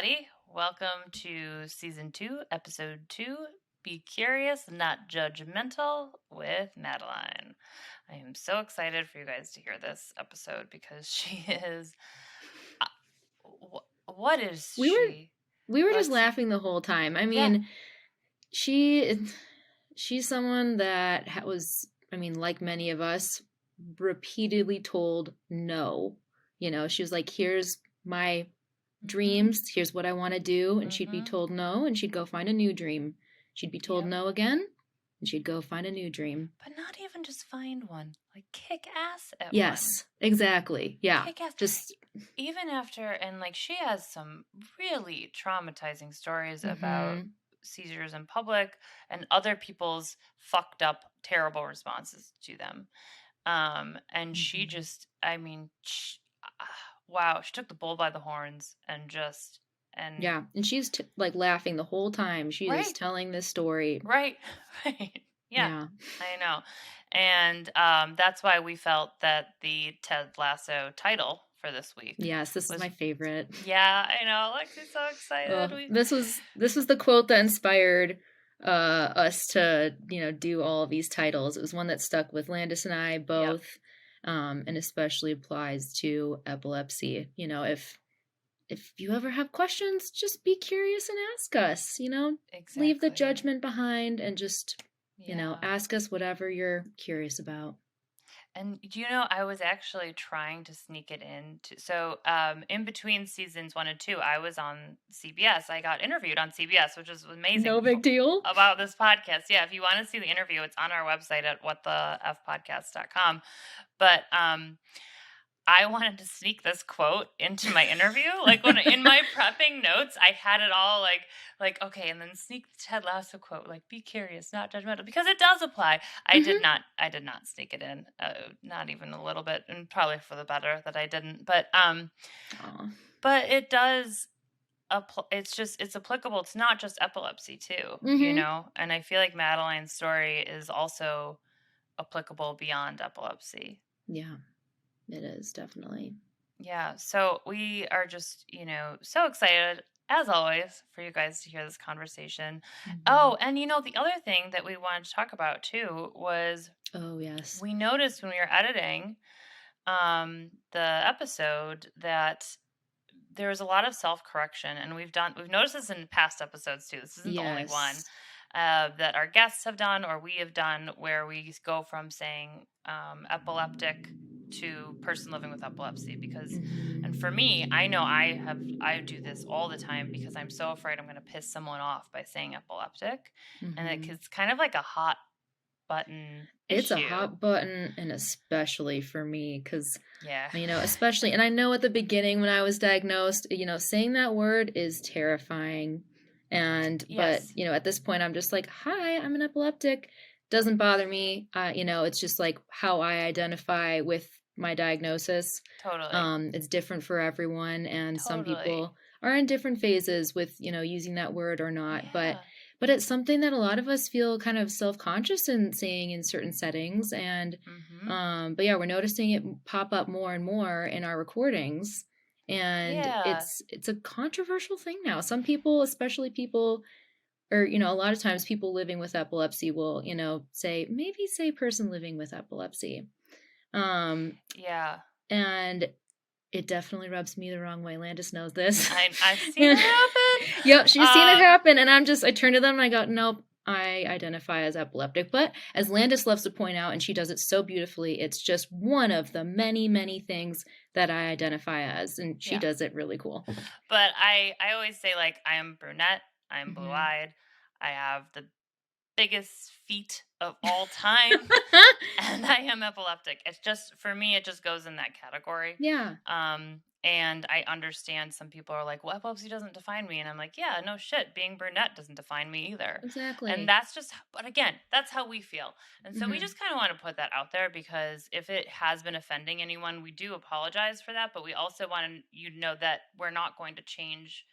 everybody. Welcome to Season 2, Episode 2, Be Curious, Not Judgmental with Madeleine. I am so excited for you guys to hear this episode because she is... what is she? We were just laughing the whole time. I mean, she's someone that was, like many of us, repeatedly told no. She was like, here's my dreams, here's what I want to do, and she'd be told no, and she'd go find a new dream. She'd be told no again, and she'd go find a new dream. But not even just find one, like kick ass at one. Yes, exactly. Yeah. Kick ass. Just even after, and like she has some really traumatizing stories about seizures in public and other people's fucked up, terrible responses to them. And she just, wow, she took the bull by the horns and just, and yeah, and she's like laughing the whole time. She is telling this story. Right. Yeah, I know. And that's why we felt that the Ted Lasso title for this week. Yes, this is my favorite. Yeah, I know. Lexi's so excited. This was the quote that inspired us to do all of these titles. It was one that stuck with Landis and I both, and especially applies to epilepsy. If you ever have questions, just be curious and ask us. Exactly. Leave the judgment behind and just ask us whatever you're curious about. And I was actually trying to sneak it in. So in between seasons 1 and 2, I was on CBS. I got interviewed on CBS, which was amazing. No big deal. About this podcast. Yeah, if you want to see the interview, it's on our website at whatthefpodcast.com. But I wanted to sneak this quote into my interview. Like in my prepping notes, I had it all like, okay, and then sneak the Ted Lasso quote, like, be curious, not judgmental, because it does apply. I did not sneak it in, not even a little bit, and probably for the better that I didn't. But it does. It's applicable. It's not just epilepsy too, And I feel like Madeleine's story is also applicable beyond epilepsy. Yeah. It is, definitely. Yeah, so we are just, so excited, as always, for you guys to hear this conversation. Oh, and the other thing that we wanted to talk about, too, was... Oh, yes. We noticed when we were editing the episode that there was a lot of self-correction, and we've noticed this in past episodes, too. This isn't the only one that our guests have done or we have done, where we go from saying epileptic to person living with epilepsy, because and for me, I know I do this all the time because I'm so afraid I'm going to piss someone off by saying epileptic, and it's kind of like a hot button it's issue. A hot button, and especially for me, because especially, and I know at the beginning when I was diagnosed, saying that word is terrifying, and but at this point I'm just like, hi, I'm an epileptic. Doesn't bother me. It's just like how I identify with my diagnosis. Totally. It's different for everyone, and some people are in different phases with using that word or not. But it's something that a lot of us feel kind of self-conscious in saying in certain settings, and but we're noticing it pop up more and more in our recordings, and it's a controversial thing now. Some people, especially people, or a lot of times people living with epilepsy will say person living with epilepsy. And it definitely rubs me the wrong way. Landis knows this. I've seen it happen. Yep, she's seen it happen, and I turn to them and I go, nope, I identify as epileptic. But as Landis loves to point out, and she does it so beautifully, it's just one of the many, many things that I identify as, and she does it really cool. But I always say, like, I am brunette, I'm blue-eyed, I have the biggest feet of all time, and I am epileptic. It's just, for me, it just goes in that category. Yeah. And I understand some people are like, well, epilepsy doesn't define me, and I'm like, yeah, no shit, being brunette doesn't define me either. Exactly. And that's just, but again, that's how we feel. And so we just kind of want to put that out there, because if it has been offending anyone, we do apologize for that, but we also want you to know that we're not going to change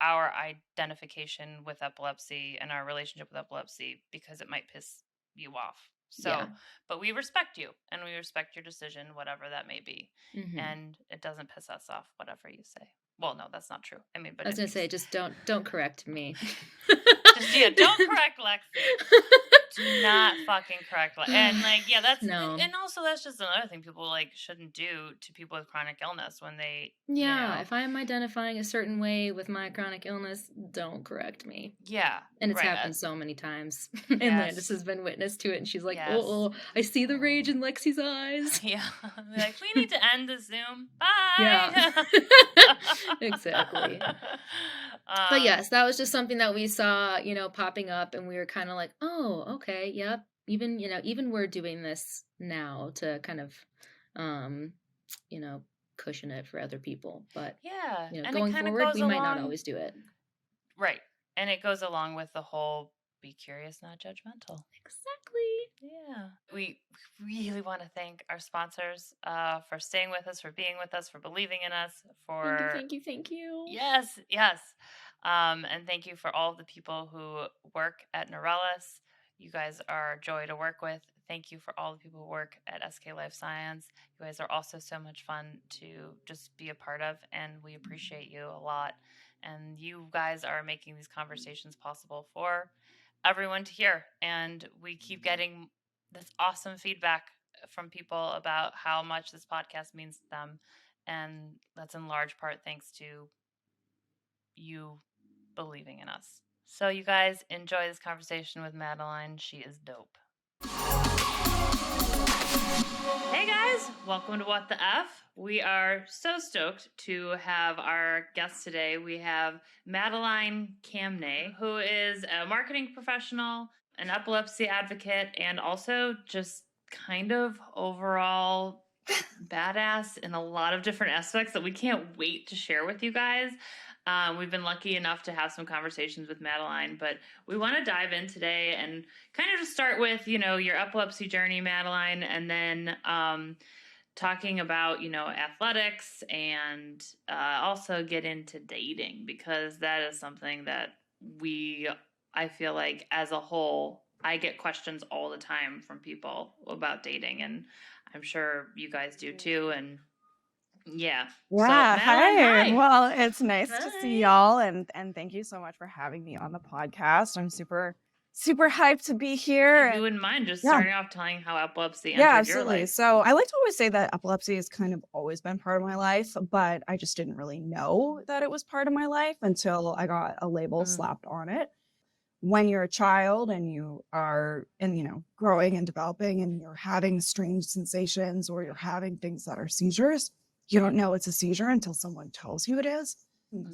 our identification with epilepsy and our relationship with epilepsy because it might piss you off. So, but we respect you, and we respect your decision, whatever that may be. And it doesn't piss us off, whatever you say. Well, no, that's not true. I mean, but I was gonna say, just don't correct me. Don't correct Lexi. Do not fucking correct Lexi. And like, yeah, that's no. And also that's just another thing people like shouldn't do to people with chronic illness when they if I'm identifying a certain way with my chronic illness, don't correct me. Yeah. And it's happened so many times. And Landis has been witness to it, and she's like, oh, I see the rage in Lexi's eyes. Yeah. Like, we need to end the Zoom. Bye. Yeah. Exactly. But yes, that was just something that we saw, popping up, and we were kind of like, oh, okay, yep. Even we're doing this now to kind of, cushion it for other people. But and going forward, we might not always do it. Right. And it goes along with the whole be curious, not judgmental. Exactly. Yeah. We really want to thank our sponsors for staying with us, for being with us, for believing in us, for... Thank you. Yes. And thank you for all of the people who work at Neurelis. You guys are a joy to work with. Thank you for all the people who work at SK Life Science. You guys are also so much fun to just be a part of, and we appreciate you a lot. And you guys are making these conversations possible for everyone to hear. And we keep getting this awesome feedback from people about how much this podcast means to them. And that's in large part thanks to you believing in us. So you guys enjoy this conversation with Madeleine. She is dope. Hey guys, welcome to What the F. We are so stoked to have our guest today. We have Madeleine Khamnei, who is a marketing professional, an epilepsy advocate, and also just kind of overall badass in a lot of different aspects that we can't wait to share with you guys. We've been lucky enough to have some conversations with Madeleine, but we want to dive in today and kind of just start with, your epilepsy journey, Madeleine, and then talking about, athletics, and also get into dating, because that is something that I feel like as a whole, I get questions all the time from people about dating, and I'm sure you guys do too. And yeah. So, hi. Well, it's nice to see y'all, and thank you so much for having me on the podcast. I'm super hyped to be here. If you wouldn't mind just starting off telling how epilepsy entered your life. So I like to always say that epilepsy has kind of always been part of my life, but I just didn't really know that it was part of my life until I got a label slapped on it. When you're a child and you are growing and developing, and you're having strange sensations, or you're having things that are seizures, you don't know it's a seizure until someone tells you it is.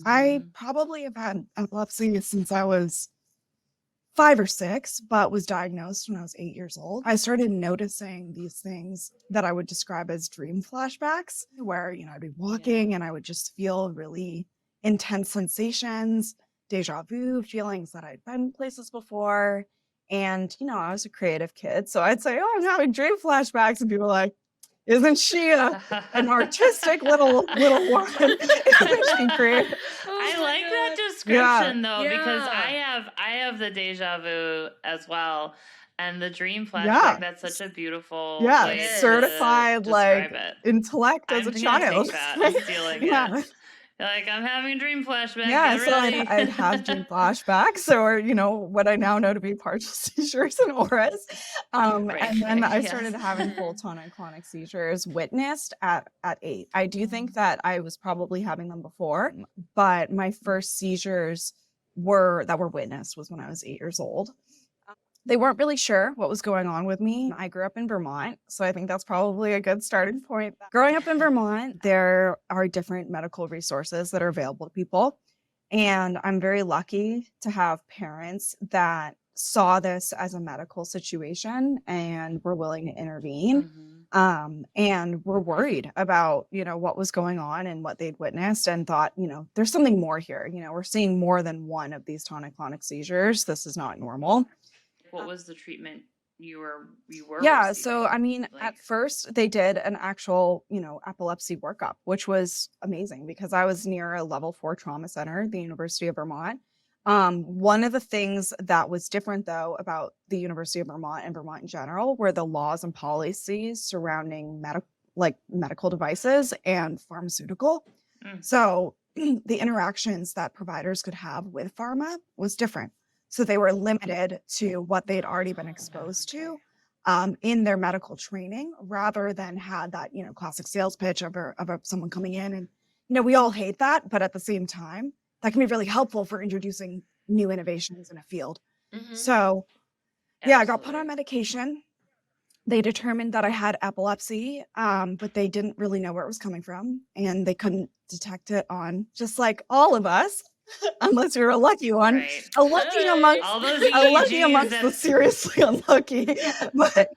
I probably have had epilepsy since I was 5 or 6, but was diagnosed when I was 8 years old. I started noticing these things that I would describe as dream flashbacks, where, I'd be walking and I would just feel really intense sensations, deja vu feelings that I'd been places before. And, I was a creative kid, so I'd say, oh, I'm having dream flashbacks. And people were like, isn't she an artistic little one? Isn't she creative? I like that description though, because I have the deja vu as well, and the dream flashback. That's such a beautiful way certified to like it. Intellect as a child. I'm stealing it. Like, I'm having a dream flashback. Yeah, so I'd have dream flashbacks, or what I now know to be partial seizures and auras. And then I started having full tonic-clonic seizures witnessed at 8. I do think that I was probably having them before, but my first seizures that were witnessed was when I was 8 years old. They weren't really sure what was going on with me. I grew up in Vermont, so I think that's probably a good starting point. Growing up in Vermont, there are different medical resources that are available to people. And I'm very lucky to have parents that saw this as a medical situation and were willing to intervene. And were worried about, what was going on and what they'd witnessed, and thought, there's something more here. We're seeing more than one of these tonic-clonic seizures. This is not normal. What was the treatment you were receiving? So at first they did an actual epilepsy workup, which was amazing because I was near a level 4 trauma center at the University of Vermont. One of the things that was different though about the University of Vermont and Vermont in general were the laws and policies surrounding medical devices and pharmaceutical. So the interactions that providers could have with pharma was different. So they were limited to what they'd already been exposed to in their medical training, rather than had that, classic sales pitch of someone coming in. And, we all hate that, but at the same time, that can be really helpful for introducing new innovations in a field. So yeah, I got put on medication. They determined that I had epilepsy, but they didn't really know where it was coming from, and they couldn't detect it on, just like all of us, unless you're a lucky one, Right. a lucky amongst All those a lucky EEGs amongst the seriously unlucky. But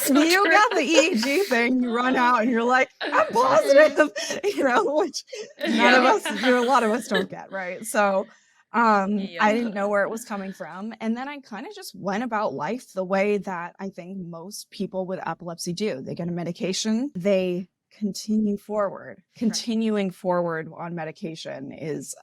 you got the EEG thing, you run out and you're like, I'm positive, which none of us, a lot of us don't get, right? So I didn't know where it was coming from. And then I kind of just went about life the way that I think most people with epilepsy do. They get a medication, they continue forward. Continuing forward on medication is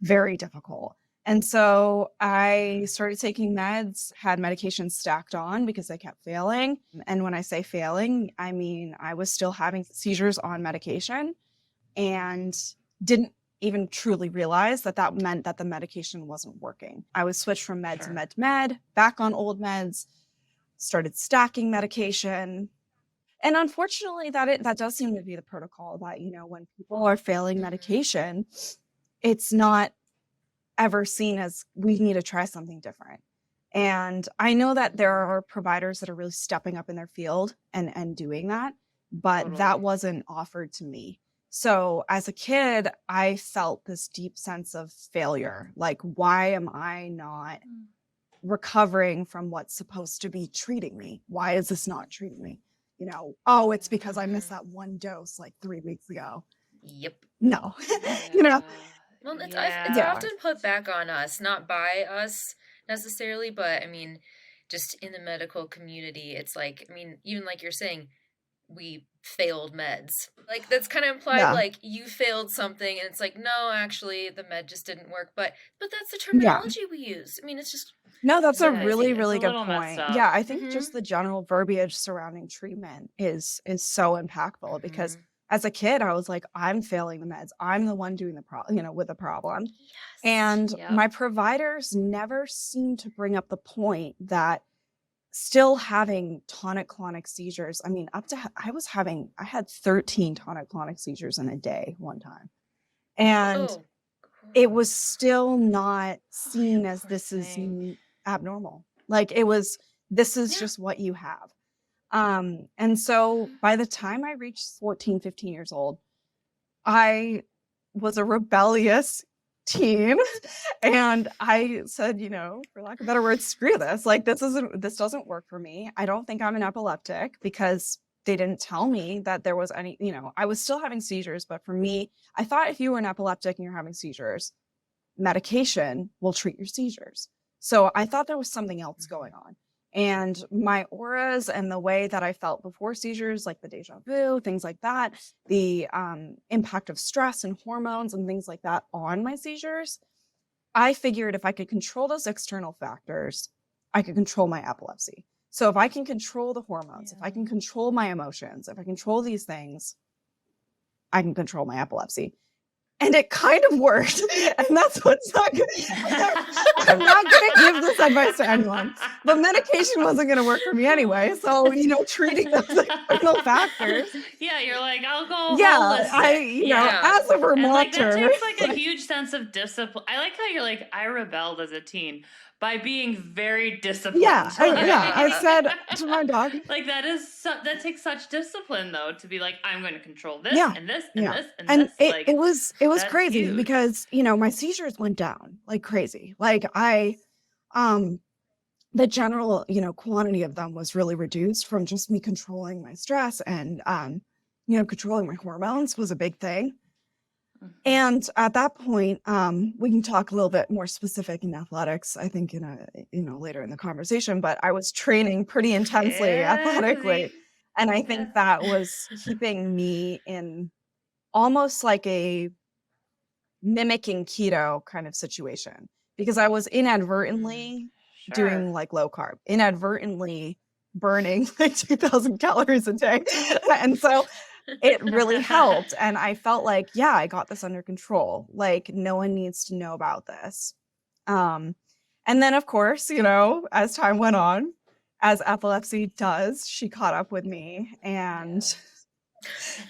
very difficult. And so I started taking meds, had medications stacked on because I kept failing. And when I say failing, I mean I was still having seizures on medication and didn't even truly realize that meant that the medication wasn't working. I was switched from med to med, back on old meds, started stacking medication. And unfortunately, that does seem to be the protocol that, when people are failing medication, it's not ever seen as we need to try something different. And I know that there are providers that are really stepping up in their field and doing that, but that wasn't offered to me. So as a kid, I felt this deep sense of failure. Like, why am I not recovering from what's supposed to be treating me? Why is this not treating me? It's because I missed that one dose like 3 weeks ago. Yep. No, Well, it's often put back on us, not by us necessarily, but I mean, just in the medical community, it's like, I mean, even like you're saying, we failed meds. Like, that's kind of implied, like you failed something, and it's like, no, actually the med just didn't work. But that's the terminology we use. I mean, it's just that's a really, really good point. Yeah, I think just Mm-hmm. the general verbiage surrounding treatment is so impactful, because as a kid, I was like, I'm failing the meds. I'm the one doing the problem, with the problem. Yes. And my providers never seemed to bring up the point that still having tonic-clonic seizures. I mean, I had 13 tonic-clonic seizures in a day one time. And it was still not seen as this is abnormal. Like, it was, this is just what you have. And so by the time I reached 14, 15 years old, I was a rebellious teen, and I said, for lack of better words, screw this. Like, this doesn't work for me. I don't think I'm an epileptic, because they didn't tell me that there was any, I was still having seizures, but for me, I thought if you were an epileptic and you're having seizures, medication will treat your seizures. So I thought there was something else going on. And my auras and the way that I felt before seizures, like the deja vu, things like that, the impact of stress and hormones and things like that on my seizures, I figured if I could control those external factors, I could control my epilepsy. So if I can control the hormones, if I can control my emotions, if I control these things, I can control my epilepsy. And it kind of worked. And that's what's not good. I'm not going to give this advice to anyone. But medication wasn't going to work for me anyway. So, treating those external factors. Yeah, you're like, I'll go Yeah, holistic. As a Vermonter. That takes a huge sense of discipline. I like how you're like, I rebelled as a teen by being very disciplined. I said to my dog. Like, that takes such discipline, though, to be like, I'm going to control this and this and this and this. It was crazy huge. Because my seizures went down like crazy. Like, the general quantity of them was really reduced from just me controlling my stress, and controlling my hormones was a big thing. And at that point, we can talk a little bit more specific in athletics, I think, later in the conversation, but I was training pretty intensely athletically. And I think that was keeping me in almost like a mimicking keto kind of situation, because I was inadvertently doing like low carb, inadvertently burning like 2,000 calories a day. And so it really helped. And I felt like, yeah, I got this under control. Like, no one needs to know about this. And then, of course, you know, as time went on, as epilepsy does, she caught up with me and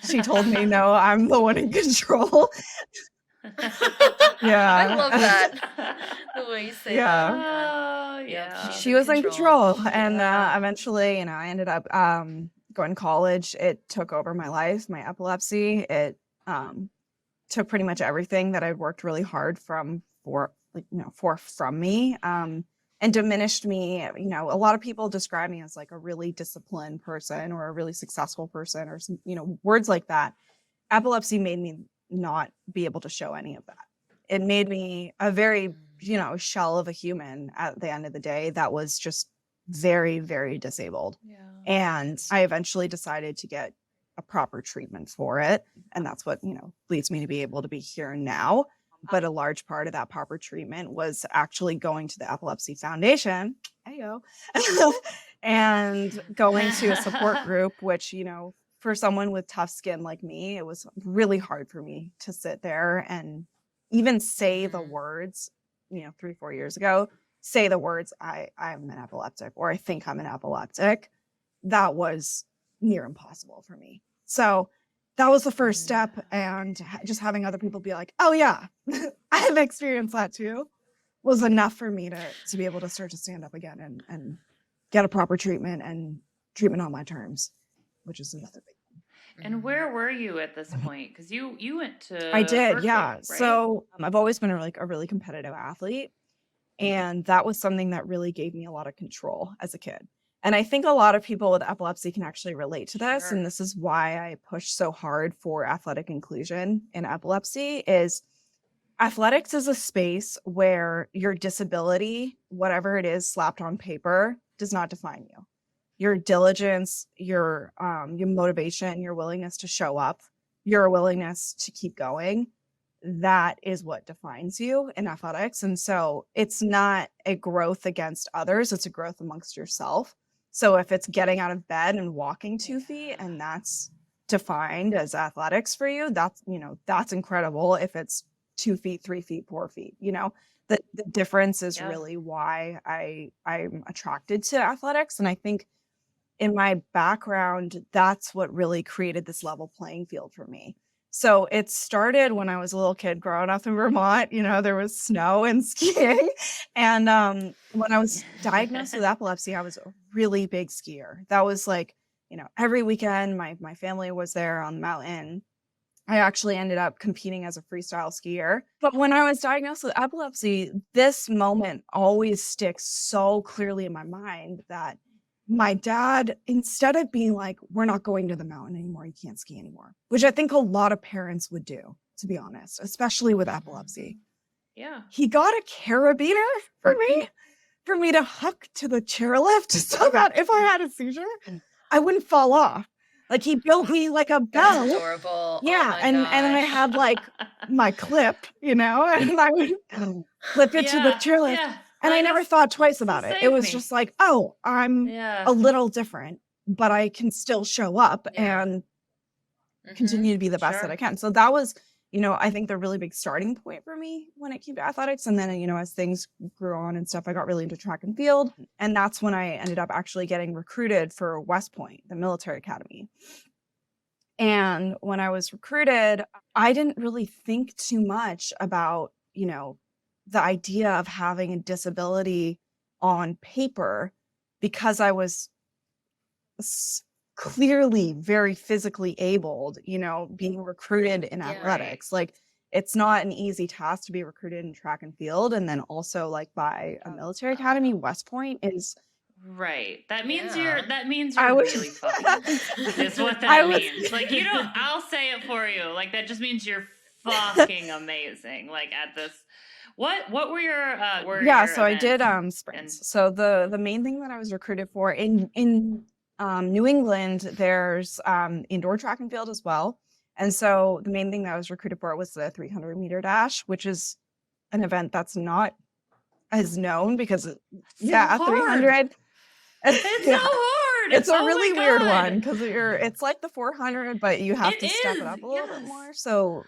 she told me, no, I'm the one in control. Yeah. I love that. The way you say that. Oh, yeah. She was in control. And eventually, you know, I ended up going to college. It took over my life, my epilepsy. It took pretty much everything that I'd worked really hard from me, and diminished me. You know, a lot of people describe me as like a really disciplined person or a really successful person or some, you know, words like that. Epilepsy made me not be able to show any of that. It made me a very, you know, shell of a human at the end of the day that was just very, very disabled. Yeah. And I eventually decided to get a proper treatment for it. And that's what, you know, leads me to be able to be here now. But a large part of that proper treatment was actually going to the Epilepsy Foundation, and going to a support group, which, you know, for someone with tough skin like me, it was really hard for me to sit there and even say the words, you know, 3-4 years ago, say the words, I'm an epileptic, or I think I'm an epileptic. That was near impossible for me. So that was the first step. And just having other people be like, oh yeah, I have experienced that too, was enough for me to be able to start to stand up again and get a proper treatment and treatment on my terms, which is another big thing. And where were you at this point? Because you went to I did, Berkeley, yeah. right? So I've always been a really competitive athlete. And that was something that really gave me a lot of control as a kid. And I think a lot of people with epilepsy can actually relate to this. Sure. And this is why I push so hard for athletic inclusion in epilepsy. Is athletics is a space where your disability, whatever it is slapped on paper, does not define you. Your diligence, your motivation, your willingness to show up, your willingness to keep going, that is what defines you in athletics. And so it's not a growth against others, it's a growth amongst yourself. So if it's getting out of bed and walking 2 feet and that's defined as athletics for you, that's, you know, that's incredible. If it's 2 feet, 3 feet, 4 feet, you know, the difference is really why I'm attracted to athletics. And I think in my background, that's what really created this level playing field for me. So it started when I was a little kid growing up in Vermont. You know, there was snow and skiing. And when I was diagnosed with epilepsy, I was a really big skier. That was like, you know, every weekend my family was there on the mountain. I actually ended up competing as a freestyle skier. But when I was diagnosed with epilepsy, this moment always sticks so clearly in my mind that my dad, instead of being like, we're not going to the mountain anymore, you can't ski anymore, which I think a lot of parents would do, to be honest, especially with epilepsy. Yeah. He got a carabiner for me to hook to the chairlift so that if I had a seizure, I wouldn't fall off. Like he built me like a bell. That's adorable. Yeah. And then I had like my clip, you know, and I would clip it to the chairlift. Yeah. And I never thought twice about it. It was just like, oh, I'm a little different, but I can still show up and continue to be the best that I can. So that was, you know, I think the really big starting point for me when it came to athletics. And then, you know, as things grew on and stuff, I got really into track and field. And that's when I ended up actually getting recruited for West Point, the military academy. And when I was recruited, I didn't really think too much about, you know, the idea of having a disability on paper because I was clearly very physically abled, you know, being recruited in athletics. Like it's not an easy task to be recruited in track and field. And then also like by a military academy, West Point is right. That means you're really fucking is what that means. Like you don't, I'll say it for you. Like that just means you're fucking amazing. Like at this. What were your so I did sprints. So the main thing that I was recruited for in New England, there's indoor track and field as well. And so the main thing that I was recruited for was the 300 meter dash, which is an event that's not as known because 300. It's so hard. hard. It's a really weird one because it's like the 400, but you have to step it up a little bit more. So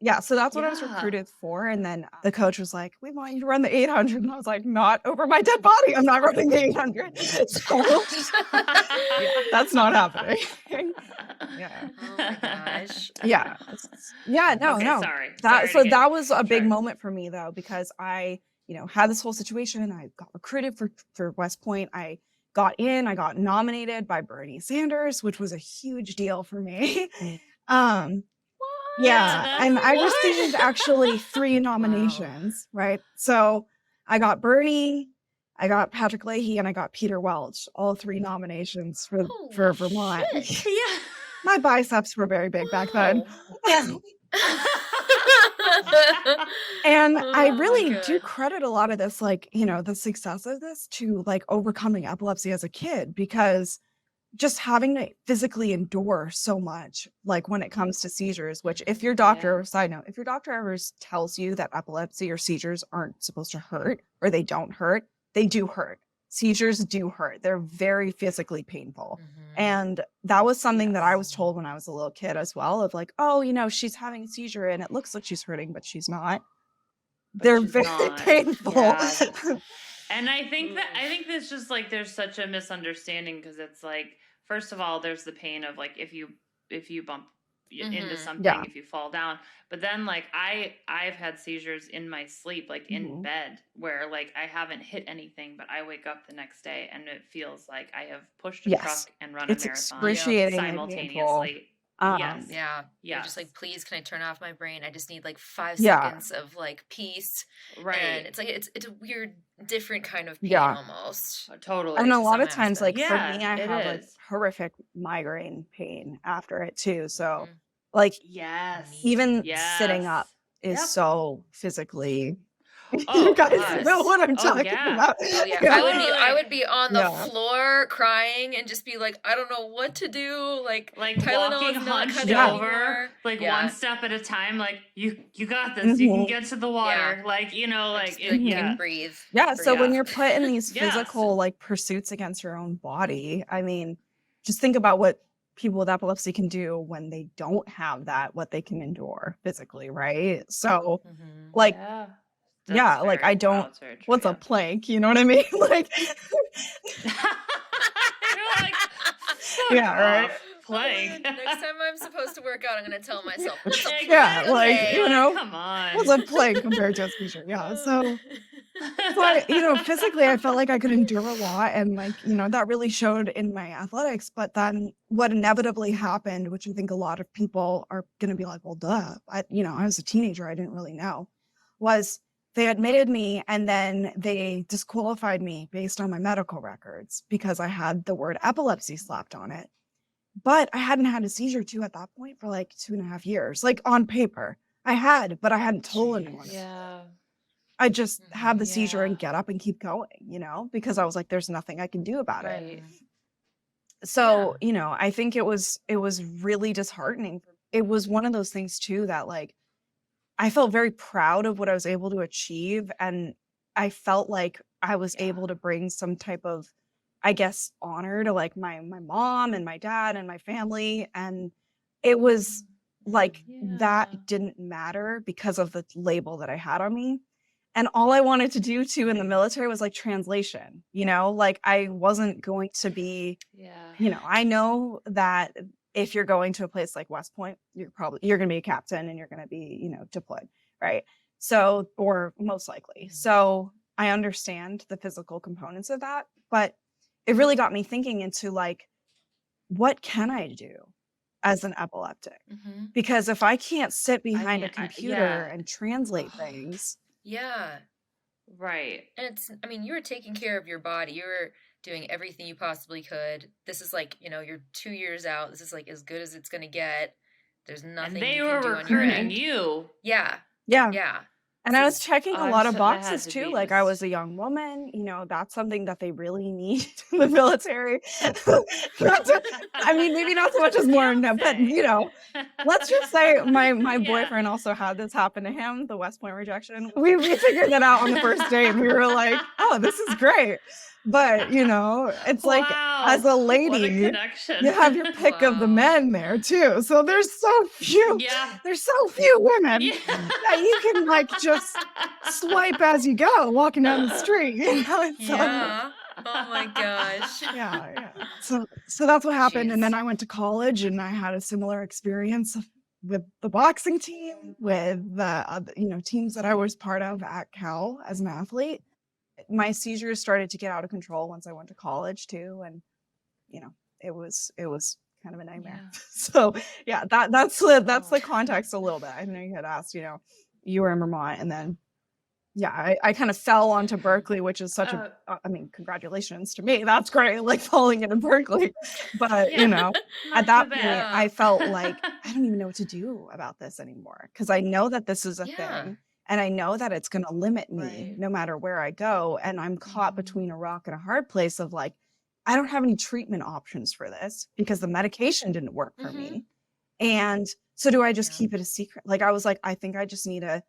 yeah, so that's what I was recruited for. And then the coach was like, we want you to run the 800. And I was like, not over my dead body. I'm not running the 800. So that's not happening. Yeah. Oh my gosh. Yeah. Yeah, no. Sorry. That was a big moment for me though, because I, had this whole situation. I got recruited for West Point. I got nominated by Bernie Sanders, which was a huge deal for me. Yeah, and I received actually 3 nominations, right? So I got Bernie, I got Patrick Leahy, and I got Peter Welch, all 3 nominations for Vermont. Yeah. My biceps were very big back then. And I really do credit a lot of this, the success of this to overcoming epilepsy as a kid, because just having to physically endure so much, when it comes to seizures, which if your doctor, side note, if your doctor ever tells you that epilepsy or seizures aren't supposed to hurt or they don't hurt, they do hurt. Seizures do hurt. They're very physically painful. And that was something that I was told when I was a little kid as well, of she's having a seizure and it looks like she's hurting, but she's not. They're very painful. Yeah. And I think that's just there's such a misunderstanding, because it's first of all, there's the pain of if you bump into something, if you fall down, but then I've had seizures in my sleep, in bed, where I haven't hit anything, but I wake up the next day and it feels like I have pushed a truck and run a marathon excruciating simultaneously. Yes. Yeah. You're just please, can I turn off my brain? I just need 5 seconds of peace. Right. And it's it's a weird, different kind of pain almost. Totally. And a lot of times, for me, I have horrific migraine pain after it too. So even sitting up is so physically. You guys know what I'm talking about. Oh yeah. I would be on the floor crying and just be I don't know what to do. Walking hunched over, one step at a time. You got this. You can get to the water. You can breathe. Yeah. So when you're put in these physical pursuits against your own body, I mean, just think about what people with epilepsy can do when they don't have that, what they can endure physically, right? So I don't, what's a plank? You know what I mean? Right. Plank. Next time I'm supposed to work out, I'm going to tell myself. Come on. What's a plank compared to a seizure? Yeah. So, physically I felt like I could endure a lot, and that really showed in my athletics. But then what inevitably happened, which I think a lot of people are going to be like, well, duh. I was a teenager. I didn't really know, was they admitted me and then they disqualified me based on my medical records because I had the word epilepsy slapped on it. But I hadn't had a seizure at that point for 2.5 years. On paper, I had, but I hadn't told anyone. Yeah. I just have the seizure and get up and keep going, because I was like, there's nothing I can do about it. So, I think it was really disheartening. It was one of those things too that I felt very proud of what I was able to achieve. And I felt like I was able to bring some type of, I guess, honor to my mom and my dad and my family. And it was that didn't matter because of the label that I had on me. And all I wanted to do too in the military was translation, I wasn't going to be, I know that if you're going to a place like West Point, you're going to be a captain and you're going to be, deployed. Right. So, or most likely. So I understand the physical components of that, but it really got me thinking into what can I do as an epileptic? Because if I can't sit behind a computer and translate things. Yeah. Right. And you were taking care of your body. You were doing everything you possibly could. This is you're 2 years out. This is as good as it's going to get. There's nothing and they you were can do on your end. you. Yeah. And I was checking a lot of boxes too. I was a young woman, that's something that they really need in the military. Maybe not so much as more, but let's just say my boyfriend also had this happen to him, the West Point rejection. We figured that out on the first date and we were like, oh, this is great. But, you know, it's like as a What a lady, connection. you have your pick of the men there too. So there's so few women that you can like just swipe as you go walking down the street. You know? Yeah. Oh my gosh. Yeah. So that's what happened. And then Jeez. I went to college and I had a similar experience with the boxing team, with the other, you know, teams that I was part of at Cal as an athlete. My seizures started to get out of control once I went to college too. And, you know, it was kind of a nightmare. Yeah. So yeah, that's the context a little bit. I know you had asked, you know, you were in Vermont and then yeah, I kind of fell onto Berkeley, which is such I mean, congratulations to me. That's great, like falling into Berkeley. But, you know, at that point, I felt like I don't even know what to do about this anymore because I know that this is a thing and I know that it's going to limit me no matter where I go. And I'm caught between a rock and a hard place of like, I don't have any treatment options for this because the medication didn't work for me. And so do I just keep it a secret? Like, I was like, I think I just need to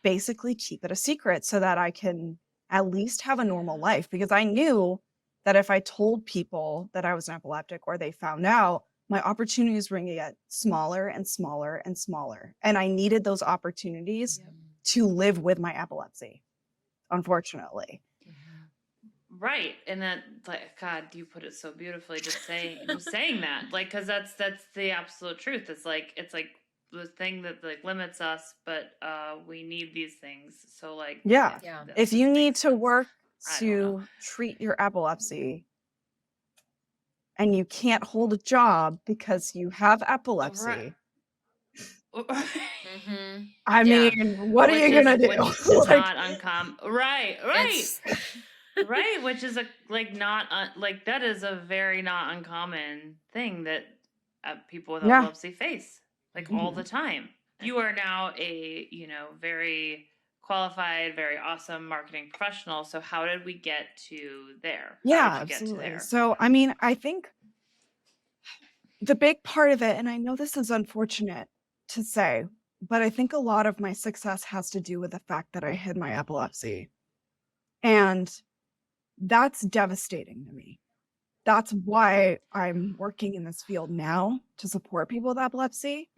basically keep it a secret so that I can at least have a normal life, because I knew that if I told people that I was an epileptic or they found out, my opportunities were going to get smaller and smaller and smaller. And I needed those opportunities to live with my epilepsy, unfortunately. Right. And that, like, God, you put it so beautifully, just saying that, like, cause that's the absolute truth. It's like the thing that like limits us, but we need these things. So like, if you need to work to treat your epilepsy and you can't hold a job because you have epilepsy, I mean, what are you gonna do? Which is not uncommon, right? Right, which is like that is a very not uncommon thing that people with epilepsy face, like all the time. You are now a, you know, very qualified, very awesome marketing professional. So how did we get to there? Yeah, absolutely. So, I mean, I think the big part of it, and I know this is unfortunate to say, but I think a lot of my success has to do with the fact that I hid my epilepsy. And that's devastating to me. That's why I'm working in this field now to support people with epilepsy,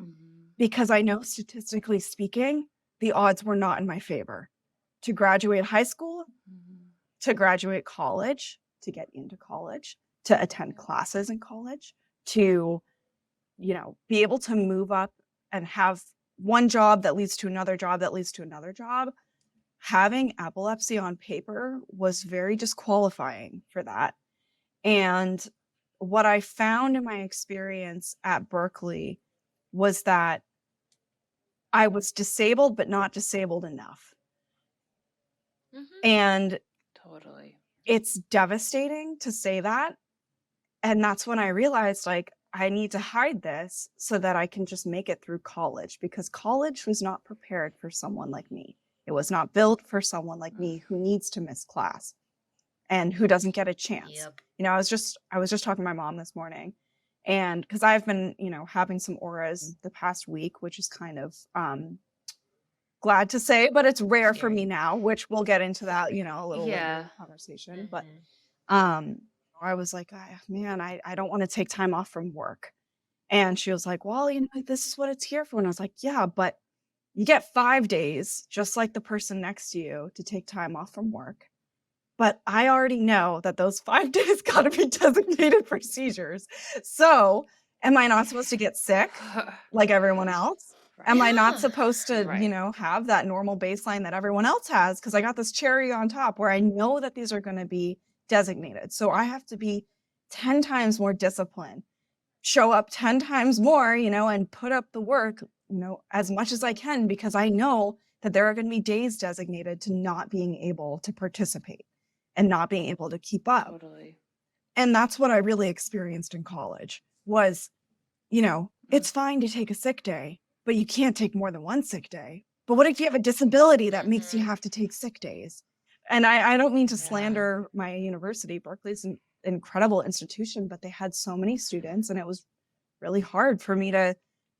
because I know statistically speaking, the odds were not in my favor to graduate high school, to graduate college, to get into college, to attend classes in college, to, you know, be able to move up and have one job that leads to another job that leads to another job. Having epilepsy on paper was very disqualifying for that. And what I found in my experience at Berkeley was that I was disabled, but not disabled enough. And it's devastating to say that. And that's when I realized, like, I need to hide this so that I can just make it through college, because college was not prepared for someone like me. It was not built for someone like me who needs to miss class and who doesn't get a chance. You know, I was just talking to my mom this morning, and because I've been, you know, having some auras the past week, which is kind of glad to say, but it's rare for me now, which we'll get into that, you know, a little later in the conversation. But I was like, man, I don't want to take time off from work. And she was like, well, you know, this is what it's here for. And I was like, yeah, but you get 5 days, just like the person next to you, to take time off from work. But I already know that those 5 days got to be designated for seizures. So am I not supposed to get sick like everyone else? Am I not supposed to, you know, have that normal baseline that everyone else has? Because I got this cherry on top where I know that these are going to be designated. So I have to be 10 times more disciplined, show up 10 times more, you know, and put up the work, you know, as much as I can, because I know that there are going to be days designated to not being able to participate and not being able to keep up. And that's what I really experienced in college was, you know, it's fine to take a sick day, but you can't take more than one sick day. But what if you have a disability that makes you have to take sick days? And I don't mean to slander my university. Berkeley's an incredible institution, but they had so many students and it was really hard for me to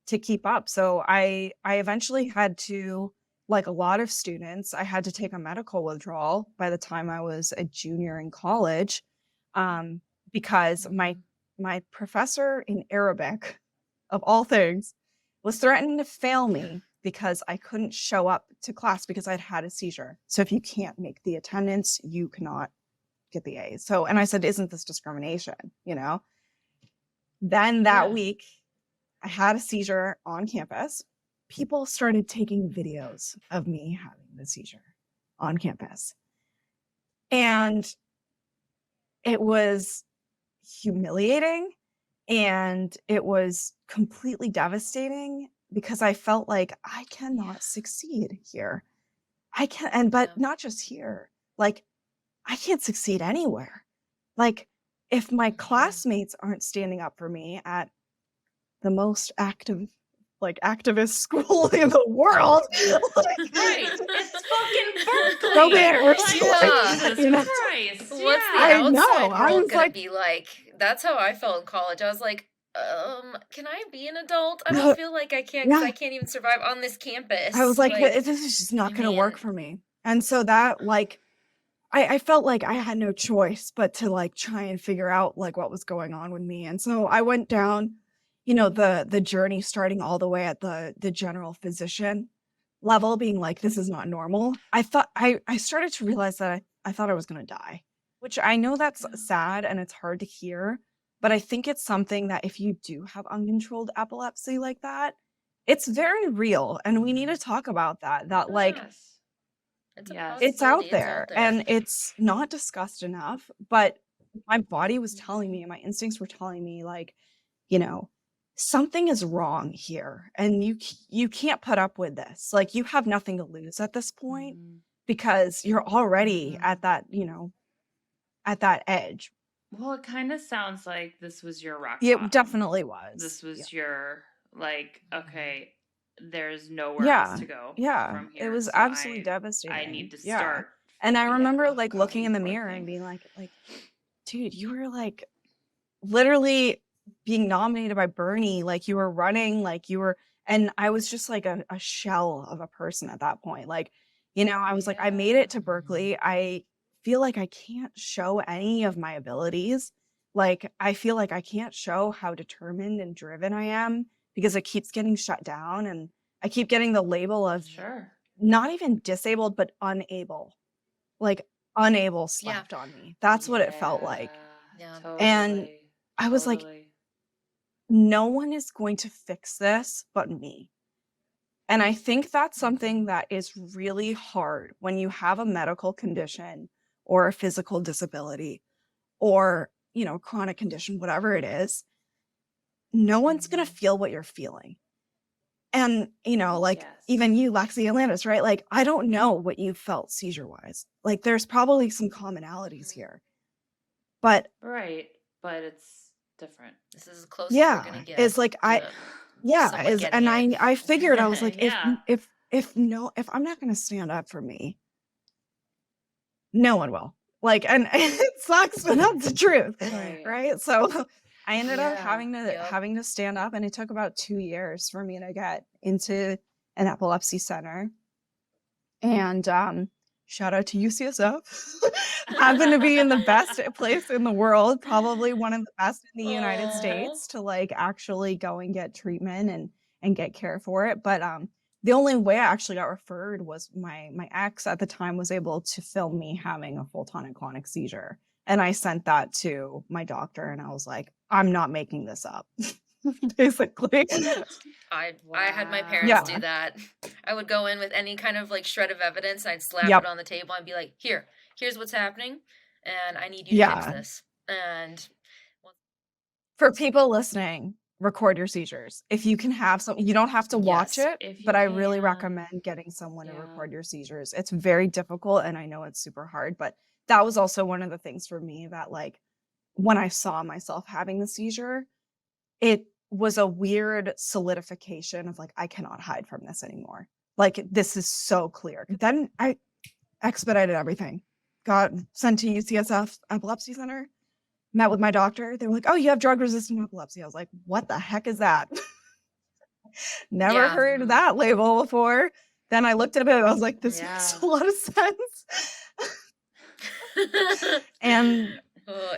keep up. So I eventually had to like a lot of students, I had to take a medical withdrawal by the time I was a junior in college, because my professor in Arabic, of all things, was threatening to fail me because I couldn't show up to class because I'd had a seizure. So if you can't make the attendance, you cannot get the A's. So, and I said, isn't this discrimination? You know? Then that week, I had a seizure on campus. People started taking videos of me having the seizure on campus. And it was humiliating and it was completely devastating because I felt like I cannot succeed here. But not just here, like I can't succeed anywhere. Like if my classmates aren't standing up for me at the most activist school in the world. Right. It's fucking Berkeley. Jesus Christ. What's the outside world gonna be like? That's how I felt in college. I was like, can I be an adult? I don't feel like I can because I can't even survive on this campus. I was like this is just not going to work for me. And so that I felt like I had no choice but to try and figure out what was going on with me. And so I went down, the journey starting all the way at the general physician level, being like, this is not normal. I thought I started to realize that I thought I was going to die, which I know that's sad and it's hard to hear, but I think it's something that if you do have uncontrolled epilepsy like that, it's very real. And we need to talk about that, it's out there and it's not discussed enough, but my body was telling me and my instincts were telling me something is wrong here and you can't put up with this. You have nothing to lose at this point because you're already at that, at that edge. Well, it kind of sounds like this was your rock bottom. It definitely was. This was your okay, there's nowhere else to go. From here. It was absolutely devastating. I need to start. And I remember looking in the mirror and being like, dude, you were literally being nominated by Bernie, you were running, and I was just a shell of a person at that point. I was I made it to Berkeley. I feel like I can't show any of my abilities. I feel like I can't show how determined and driven I am because it keeps getting shut down and I keep getting the label of not even disabled, but unable, unable slapped on me. That's what it felt like. Yeah. Totally. And I was no one is going to fix this but me. And I think that's something that is really hard when you have a medical condition or a physical disability or, chronic condition, whatever it is. No one's going to feel what you're feeling. And, even you, Lexi and Landis, right? I don't know what you felt seizure-wise. There's probably some commonalities here. But right, but it's different. This is as close as we're gonna get. It's I figured I was if I'm not gonna stand up for me, no one will. And it sucks, but that's the truth. Right? So I ended up having to stand up, and it took about 2 years for me to get into an epilepsy center. And shout out to UCSF. Happened to be in the best place in the world, probably one of the best in the United States to actually go and get treatment and get care for it. But the only way I actually got referred was my ex at the time was able to film me having a full tonic-clonic seizure. And I sent that to my doctor and I was like, I'm not making this up. Basically. I had my parents do that. I would go in with any kind of shred of evidence and I'd slap it on the table and be like, here's what's happening and I need you to fix this. And for people listening, record your seizures. If you can have some, you don't have to watch it, but I really recommend getting someone to record your seizures. It's very difficult and I know it's super hard, but that was also one of the things for me that when I saw myself having the seizure, it was a weird solidification of I cannot hide from this anymore. This is so clear. Then I expedited everything. Got sent to UCSF Epilepsy Center, met with my doctor. They were like, oh, you have drug-resistant epilepsy. I was like, what the heck is that? Never heard that label before. then I looked at it and I was like, this makes a lot of sense. And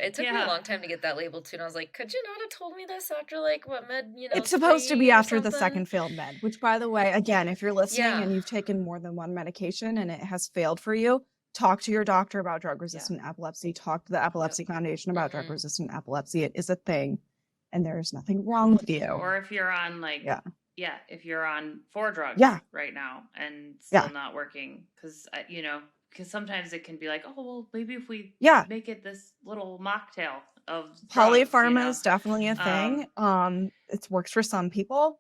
it took me a long time to get that label too. And I was like, could you not have told me this after like what med, it's supposed to be after the second failed med, which by the way, again, if you're listening and you've taken more than one medication and it has failed for you, talk to your doctor about drug-resistant epilepsy. Talk to the Epilepsy Foundation about drug-resistant epilepsy. It is a thing, and there's nothing wrong with you. Or if you're on like, if you're on 4 drugs right now and still not working, because because sometimes it can be like, oh, well, maybe if we make it this little mocktail of polypharma is definitely a thing. It works for some people.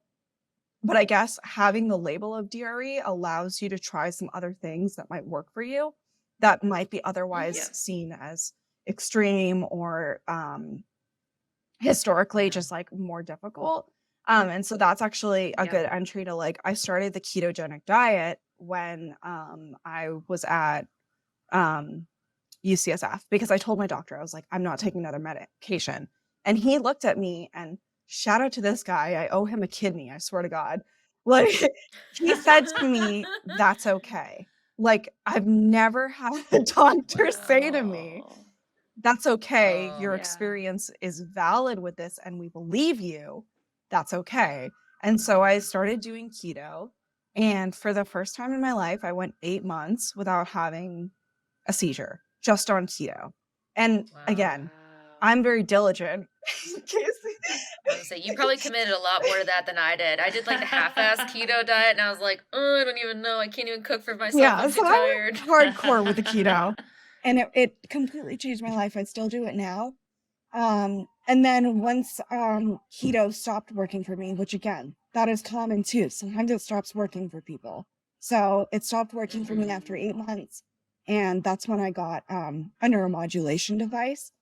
But I guess having the label of DRE allows you to try some other things that might work for you that might be otherwise seen as extreme or historically just like more difficult. And so that's actually a good entry to like, I started the ketogenic diet when I was at UCSF because I told my doctor, I was like, I'm not taking another medication. And he looked at me and shout out to this guy. I owe him a kidney. I swear to God. Like he said to me, that's okay. Like I've never had a doctor say to me, that's okay. Your experience is valid with this and we believe you. That's okay. And so I started doing keto. And for the first time in my life, I went 8 months without having a seizure, just on keto. And again, I'm very diligent. So you probably committed a lot more to that than I did. I did like the half-ass keto diet, and I was like, oh, I don't even know. I can't even cook for myself. I'm too tired. I'm hardcore with the keto. And it completely changed my life. I still do it now. And then once keto stopped working for me, which again, that is common too. Sometimes it stops working for people. So it stopped working for me after 8 months. And that's when I got a neuromodulation device.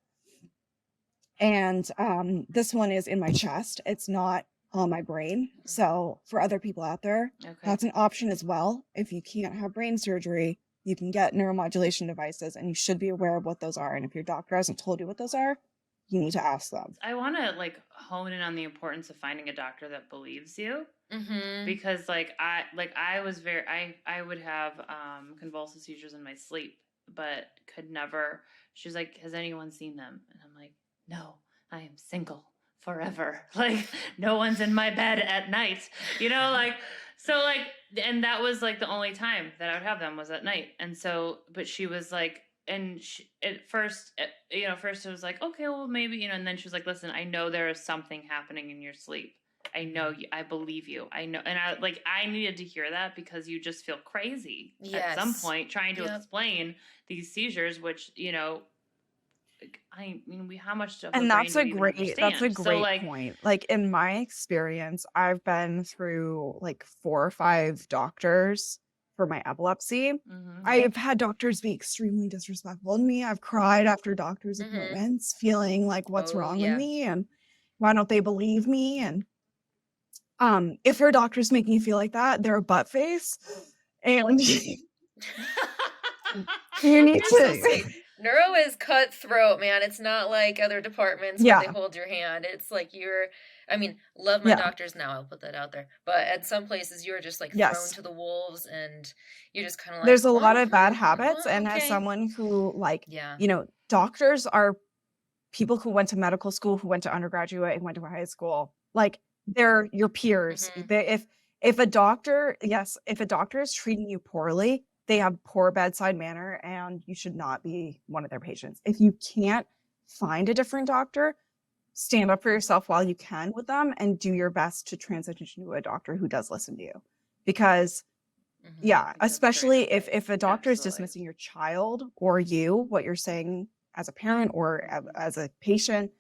And this one is in my chest. It's not on my brain. So for other people out there, that's an option as well. If you can't have brain surgery, you can get neuromodulation devices, and you should be aware of what those are. And if your doctor hasn't told you what those are, you need to ask them. I want to like hone in on the importance of finding a doctor that believes you. Because I would have convulsive seizures in my sleep, but could never. She's like, has anyone seen them? And I'm like, no, I am single forever. Like no one's in my bed at night, and that was like the only time that I would have them was at night. And so, but she was like, at first it was like, okay, well maybe, and then she was like, listen, I know there is something happening in your sleep. I know you, I believe you. I know. And I needed to hear that because you just feel crazy at some point trying to explain these seizures, which, how much of and that's a great point. Like in my experience, I've been through like 4 or 5 doctors for my epilepsy. I've had doctors be extremely disrespectful to me. I've cried after doctors' appointments, feeling like what's wrong with me and why don't they believe me? And if your doctors make you feel like that, they're a butt face, and you need to. Neuro is cutthroat, man. It's not like other departments where they hold your hand. It's like love my doctors now, I'll put that out there. But at some places you're just like thrown to the wolves and you're just kind of like, there's a lot of bad habits. And as someone who doctors are people who went to medical school, who went to undergraduate and went to high school. Like they're your peers. If a doctor is treating you poorly, they have poor bedside manner and you should not be one of their patients. If you can't find a different doctor, stand up for yourself while you can with them and do your best to transition to a doctor who does listen to you. Because especially if a doctor is dismissing your child or you, what you're saying as a parent or as a patient,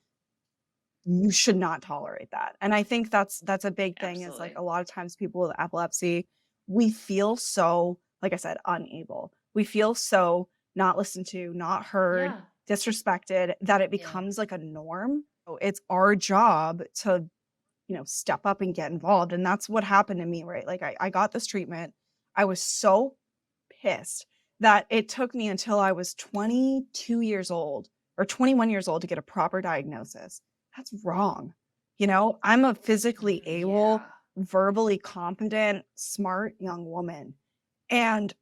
you should not tolerate that. And I think that's a big thing. Is like a lot of times people with epilepsy, we feel so, like I said, unable. We feel so not listened to, not heard, disrespected, that it becomes like a norm. So it's our job to, step up and get involved. And that's what happened to me, right? Like I got this treatment. I was so pissed that it took me until I was 22 years old or 21 years old to get a proper diagnosis. That's wrong. I'm a physically able, verbally competent, smart young woman. And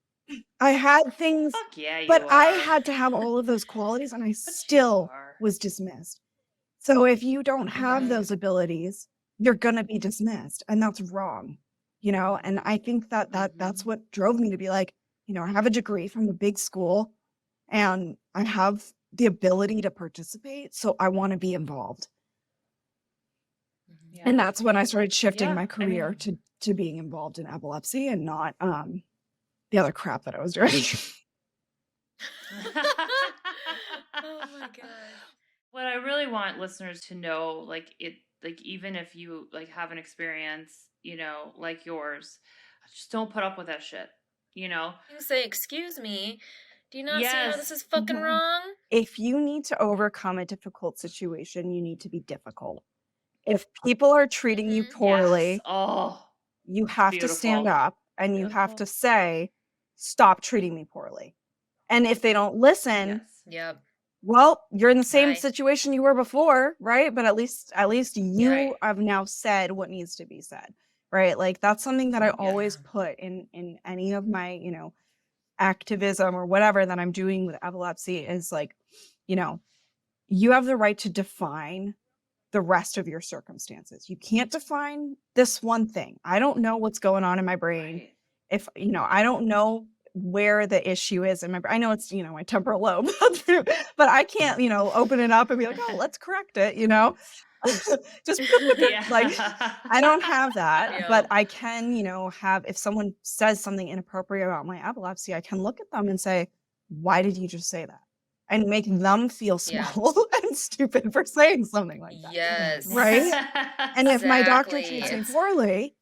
I had things, Fuck yeah, but you I are. had to have all of those qualities, and I still was dismissed. So if you don't have those abilities, you're going to be dismissed, and that's wrong, you know? And I think that that's what drove me to be like, you know, I have a degree from a big school and I have the ability to participate, so I want to be involved. Yeah. And that's when I started shifting my career to being involved in epilepsy and not the other crap that I was doing. Oh my gosh. What I really want listeners to know, like even if you like have an experience, you know, like yours, just don't put up with that shit, you know? You say, excuse me, do you not see how this is fucking wrong? If you need to overcome a difficult situation, you need to be difficult. If people are treating you poorly, you have to stand up and you have to say, stop treating me poorly. And if they don't listen, well, you're in the same situation you were before, right? But at least you have now said what needs to be said, right? Like that's something that I always put in any of my, you know, activism or whatever that I'm doing with epilepsy is like, you know, you have the right to define the rest of your circumstances. You can't define this one thing. I don't know what's going on in my brain. If, you know, I don't know where the issue is in my brain. I know it's, you know, my temporal lobe, but I can't, you know, open it up and be like, oh, let's correct it, you know? Just like, I don't have that, but I can, you know, have, if someone says something inappropriate about my epilepsy, I can look at them and say, why did you just say that? And make them feel small and stupid for saying something like that. Yes. Right? And if my doctor treats me poorly,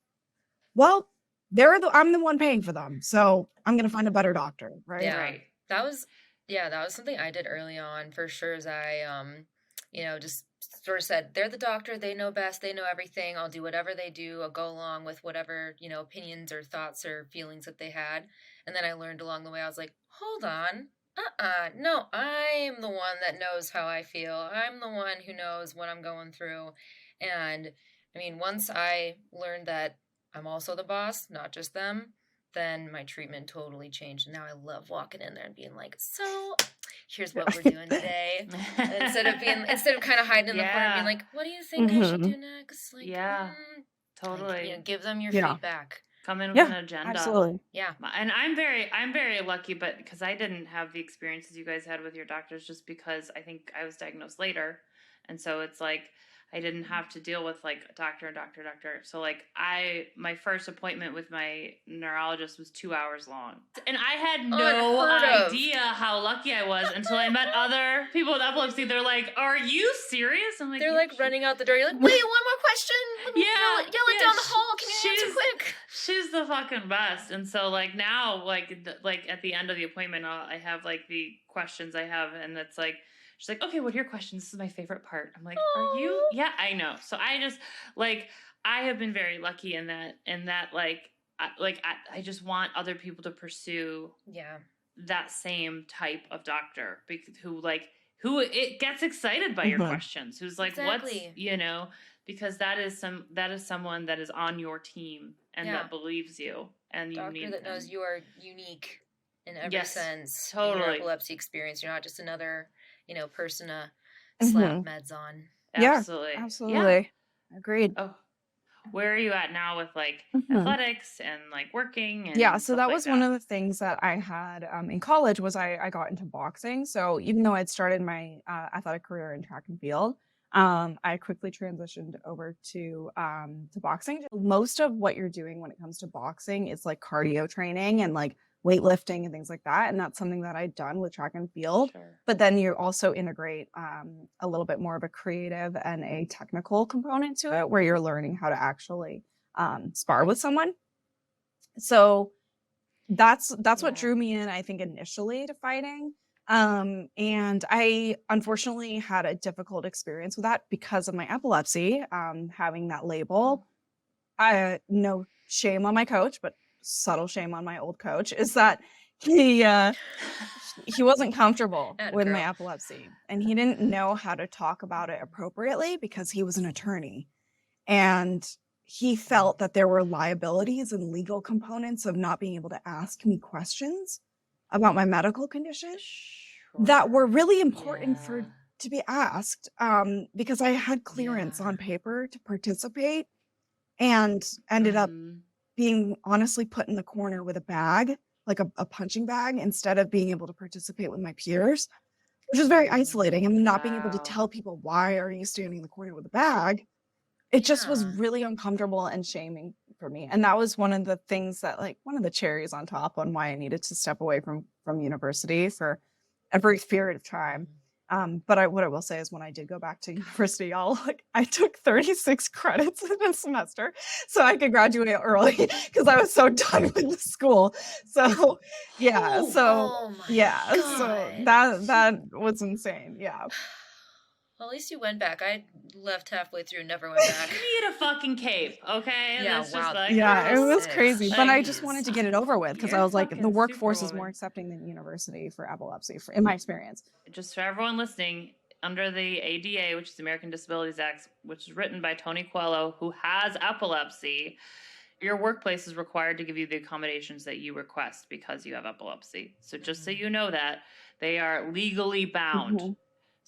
well, I'm the one paying for them. So I'm going to find a better doctor. Right. Yeah. Right. That was something I did early on for sure. As I, you know, just sort of said, they're the doctor, they know best, they know everything. I'll do whatever they do. I'll go along with whatever, you know, opinions or thoughts or feelings that they had. And then I learned along the way, I was like, hold on. No, I'm the one that knows how I feel. I'm the one who knows what I'm going through. And I mean, once I learned that I'm also the boss, not just them, then my treatment totally changed. And now I love walking in there and being like, so here's what we're doing today. instead of kind of hiding in the corner and being like, what do you think I should do next? Like, totally. Like, you know, give them your feedback. Come in with an agenda. Absolutely. Yeah. And I'm very lucky, but because I didn't have the experiences you guys had with your doctors, just because I think I was diagnosed later. And so it's like, I didn't have to deal with like doctor. So like my first appointment with my neurologist was 2 hours long. And I had no idea how lucky I was until I met other people with epilepsy. They're like, are you serious? I'm like, they're like running out the door. You're like, wait, one more question. Let me yell it down the hall. Can you answer quick? She's the fucking best. And so like now, like at the end of the appointment, I have like the questions I have, and it's like, she's like, okay, what are your questions? This is my favorite part. I'm like, are you? Yeah, I know. So I just like, I have been very lucky in that I just want other people to pursue that same type of doctor who it gets excited by your questions, who's like, what's, you know, because that is someone that is on your team and that believes you, and you need that knows you are unique in every sense. In your epilepsy experience, you're not just another, you know, person to slap meds on. Absolutely. Yeah, absolutely. Yeah. Agreed. Oh, where are you at now with like athletics and like working? And so that was one of the things that I had in college was I got into boxing. So even though I'd started my athletic career in track and field, I quickly transitioned over to boxing. Most of what you're doing when it comes to boxing is like cardio training and like weightlifting and things like that. And that's something that I'd done with track and field. Sure. But then you also integrate a little bit more of a creative and a technical component to it, where you're learning how to actually spar with someone. So that's what drew me in, I think, initially to fighting. And I unfortunately had a difficult experience with that because of my epilepsy, having that label. No shame on my coach, but subtle shame on my old coach is that he wasn't comfortable with my epilepsy, and he didn't know how to talk about it appropriately because he was an attorney, and he felt that there were liabilities and legal components of not being able to ask me questions about my medical condition that were really important to be asked, because I had clearance on paper to participate and ended up being honestly put in the corner with a bag, like a punching bag, instead of being able to participate with my peers, which is very isolating. And not being able to tell people, why are you standing in the corner with a bag? It just was really uncomfortable and shaming for me. And that was one of the things that, like, one of the cherries on top on why I needed to step away from university for a brief period of time. But what I will say is, when I did go back to university, I took 36 credits in a semester so I could graduate early because I was so done with the school. So yeah, so that was insane. Yeah. Well, at least you went back. I left halfway through and never went back. You need a fucking cape, okay? Yeah, wow. It was crazy. But I just wanted to get it over with because I was like, the workforce is more accepting than university for epilepsy, in my experience. Just for everyone listening, under the ADA, which is the American Disabilities Act, which is written by Tony Coelho, who has epilepsy, your workplace is required to give you the accommodations that you request because you have epilepsy. So just so you know that, they are legally bound. Mm-hmm.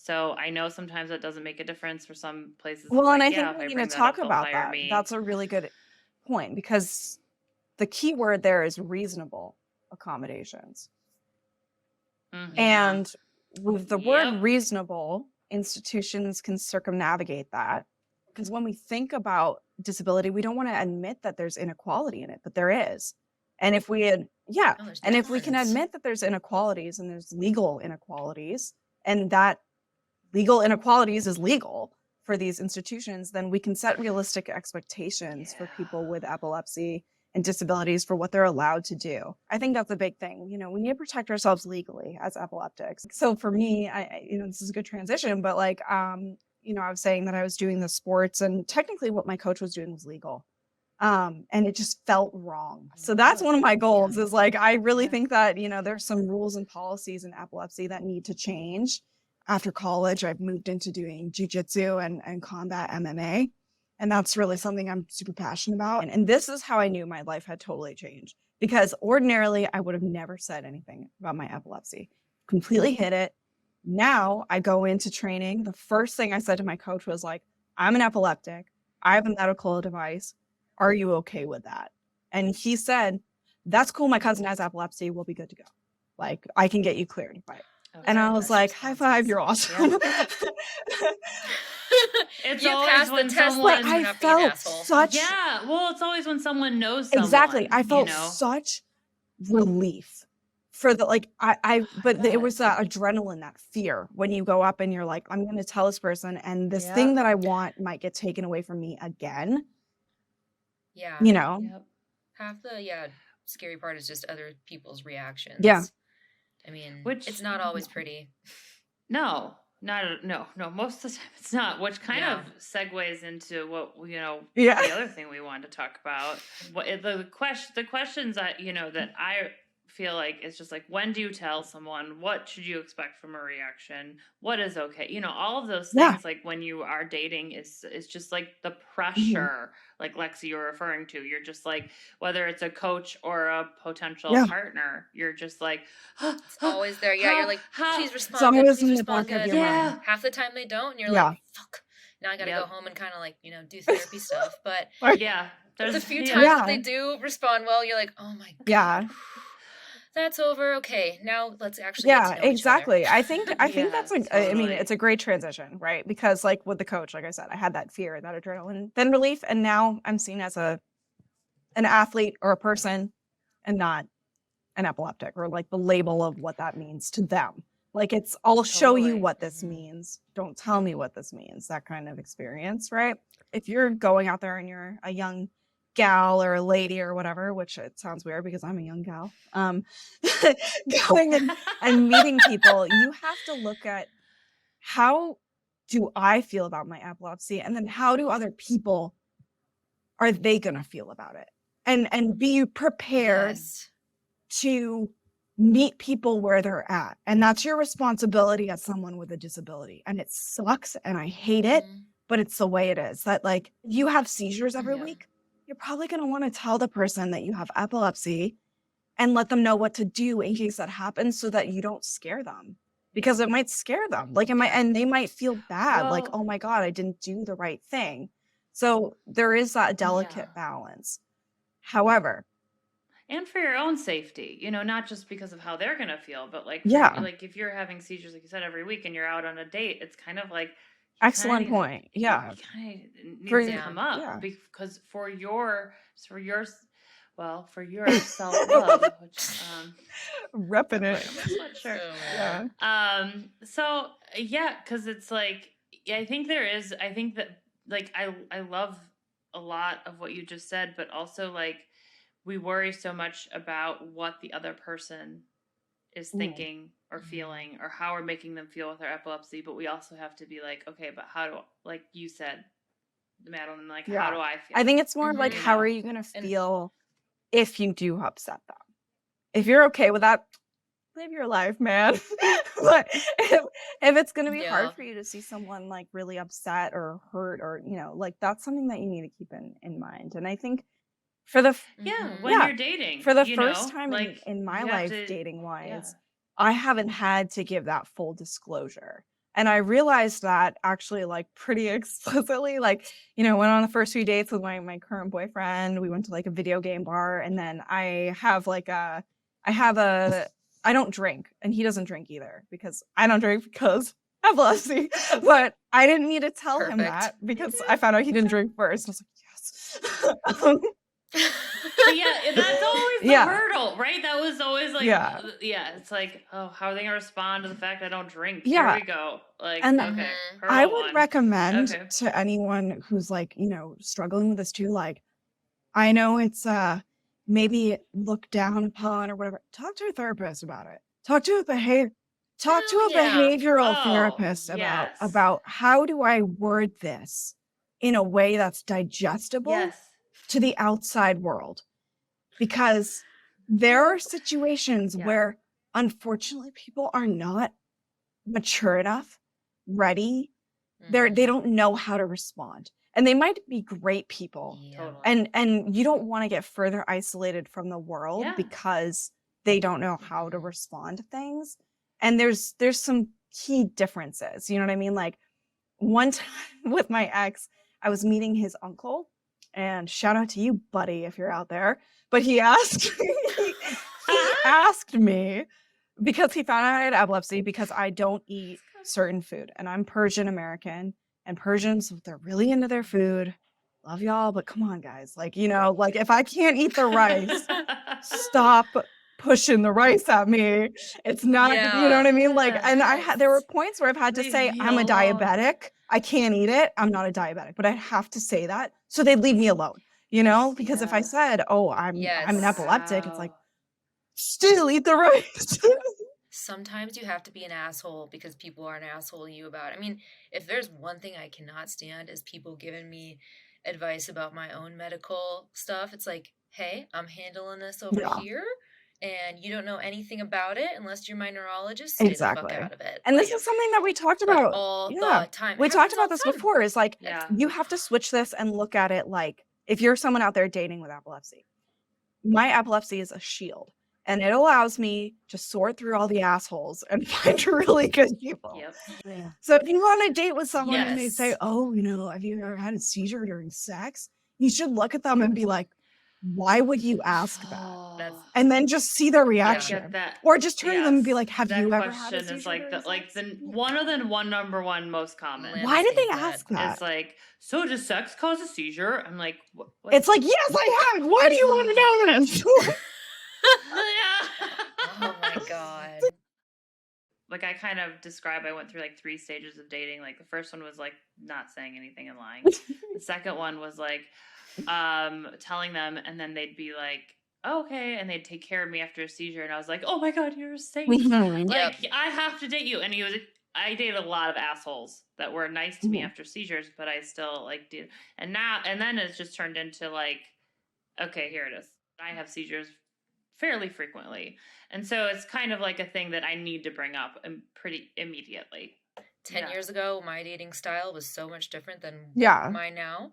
So I know sometimes that doesn't make a difference for some places. Well, and I think we need to talk about that. That's a really good point, because the key word there is reasonable accommodations. Mm-hmm. And with the word reasonable, institutions can circumnavigate that. Because when we think about disability, we don't want to admit that there's inequality in it, but there is. And if we and if we can admit that there's inequalities and there's legal inequalities, and that legal inequalities is legal for these institutions, then we can set realistic expectations for people with epilepsy and disabilities for what they're allowed to do. I think that's a big thing. We need to protect ourselves legally as epileptics. So for me, I this is a good transition, but I was saying that I was doing the sports, and technically what my coach was doing was legal. And it just felt wrong. So that's one of my goals is I really think that, there's some rules and policies in epilepsy that need to change. After college, I've moved into doing jiu-jitsu and combat MMA. And that's really something I'm super passionate about. And this is how I knew my life had totally changed, because ordinarily I would have never said anything about my epilepsy. Completely hid it. Now I go into training. The first thing I said to my coach was I'm an epileptic. I have a medical device. Are you okay with that? And he said, that's cool. My cousin has epilepsy. We'll be good to go. I can get you cleared. Right. Okay, and I was like, high five, you're awesome. Yeah. It's always when someone I felt such it's always when someone knows someone. Exactly. I felt such relief for the but it was that adrenaline, that fear when you go up and you're like, I'm going to tell this person, and this thing that I want might get taken away from me again. Yeah. Half the scary part is just other people's reactions. Yeah. I mean, it's not always pretty. No, most of the time it's not, which kind of segues into what, the other thing we wanted to talk about. The questions that, that I feel like it's just when do you tell someone? What should you expect from a reaction? What is okay? All of those things, when you are dating is just the pressure, like Lexi, you're referring to. You're just whether it's a coach or a potential partner, you're just it's always there. Yeah, you're please respond good, please respond good. Yeah. Half the time they don't, and you're fuck. Now I gotta go home and kind of do therapy stuff. But the few times that they do respond well, you're oh my god. Yeah. That's over. Okay, now let's actually get to know exactly. each other. I think that's it's a great transition, right? Because with the coach, like I said, I had that fear, that adrenaline, then relief, and now I'm seen as an athlete or a person, and not an epileptic, or the label of what that means to them. I'll show you what this means. Don't tell me what this means. That kind of experience, right? If you're going out there and you're a young gal or a lady or whatever, which it sounds weird because I'm a young gal, going and meeting people, you have to look at, how do I feel about my epilepsy, and then how do other people, are they gonna feel about it, and be prepared to meet people where they're at. And that's your responsibility as someone with a disability, and it sucks and I hate it, but it's the way it is. That you have seizures every week. you're probably going to want to tell the person that you have epilepsy and let them know what to do in case that happens so that you don't scare them, because it might scare them. Like, and they might feel bad. Like, oh my God, I didn't do the right thing. So there is that delicate balance. However, and for your own safety, you know, not just because of how they're going to feel, but like, like if you're having seizures, like you said, every week and you're out on a date, it's kind of like, excellent point. Yeah. It kind of needs to come up because for your self-love, which repping it. Sweatshirt. So yeah, because it's like, I think that like I love a lot of what you just said, but also like we worry so much about what the other person is thinking or feeling or how we're making them feel with our epilepsy, but we also have to be like, okay, but how do, like you said, Madeleine, like how do I feel? I think it's more like, how are you going to feel if you do upset them? If you're okay with that, live your life, man. But if it's going to be hard for you to see someone like really upset or hurt, or, you know, like that's something that you need to keep in mind. And I think for the when you're dating, for the first time like, in my life, dating wise, I haven't had to give that full disclosure. And I realized that actually like pretty explicitly, like, you know, went on the first few dates with my current boyfriend. We went to like a video game bar, and then I don't drink, and he doesn't drink either, because I don't drink because epilepsy. But I didn't need to tell him that, because I found out he didn't drink first. I was like, yes. That's always the hurdle, right? That was always like, it's like, oh, how are they gonna respond to the fact I don't drink? Here we go. Like, and I would recommend to anyone who's like, you know, struggling with this too, like, I know it's maybe looked down upon or whatever. Talk to a therapist about it. Talk to a behavioral therapist about how do I word this in a way that's digestible to the outside world. Because there are situations where, unfortunately, people are not mature enough, ready. They don't know how to respond. And they might be great people. And you don't want to get further isolated from the world because they don't know how to respond to things. And there's some key differences. You know what I mean? Like, one time with my ex, I was meeting his uncle. And shout out to you, buddy, if you're out there. But he asked me, because he found out I had epilepsy, because I don't eat certain food. And I'm Persian American, and Persians, they're really into their food. Love y'all, but come on, guys. Like, you know, like if I can't eat the rice, stop pushing the rice at me. It's not, you know what I mean? Like, and there were points where I've had to say, I'm a diabetic. I can't eat it. I'm not a diabetic, but I have to say that so they'd leave me alone, you know? Because if I said, oh, I'm an epileptic, it's like, still eat the rice. Sometimes you have to be an asshole because people are an asshole to you about it. I mean, if there's one thing I cannot stand is people giving me advice about my own medical stuff. It's like, hey, I'm handling this over here, and you don't know anything about it unless you're my neurologist. Stay the fuck out of it. And this is something that we talked about all the time. We talked about this before. Is like, you have to switch this and look at it like, if you're someone out there dating with epilepsy, my epilepsy is a shield. And it allows me to sort through all the assholes and find really good people. So if you go on a date with someone and they say, oh, you know, have you ever had a seizure during sex? You should look at them and be like, why would you ask that? And then just see their reaction. Or just turn to them and be like, have you ever had a seizure? Is like the number one most common. Why did they ask that? It's like, so does sex cause a seizure? I'm like, what? It's like, yes, I have. Why do you want to know this? Oh my God. Like, I kind of describe, I went through like 3 stages of dating. Like, the first one was like not saying anything and lying. The second one was like telling them, and then they'd be like, oh, okay, and they'd take care of me after a seizure, and I was like, oh my God, you're a saint. Like, I have to date you. And I dated a lot of assholes that were nice to me after seizures, but I still like did. And then it's just turned into like, okay, here it is. I have seizures fairly frequently. And so it's kind of like a thing that I need to bring up pretty immediately. 10 years ago, my dating style was so much different than mine now.